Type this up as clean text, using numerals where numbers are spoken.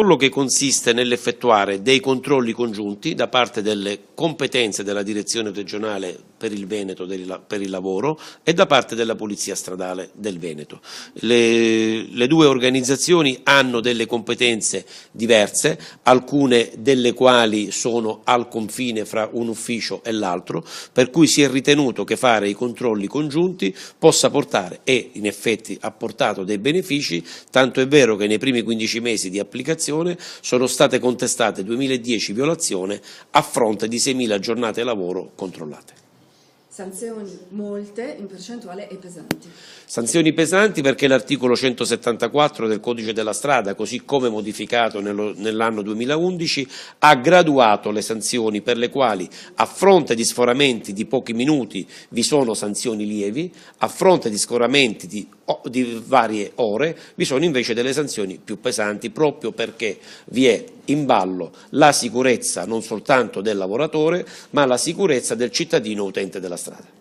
Quello che consiste nell'effettuare dei controlli congiunti da parte delle competenze della direzione regionale per il Veneto per il lavoro e da parte della Polizia Stradale del Veneto. Le due organizzazioni hanno delle competenze diverse, alcune delle quali sono al confine fra un ufficio e l'altro, per cui si è ritenuto che fare i controlli congiunti possa portare, e in effetti ha portato, dei benefici, tanto è vero che nei primi 15 mesi di applicazione sono state contestate 2010 violazioni a fronte di 6.000 giornate lavoro controllate. Sanzioni molte, in percentuale, e pesanti. Sanzioni pesanti perché l'articolo 174 del Codice della Strada, così come modificato nell'anno 2011, ha graduato le sanzioni per le quali a fronte di sforamenti di pochi minuti vi sono sanzioni lievi, a fronte di sforamenti di varie ore vi sono invece delle sanzioni più pesanti, proprio perché vi è in ballo la sicurezza non soltanto del lavoratore, ma la sicurezza del cittadino utente della strada.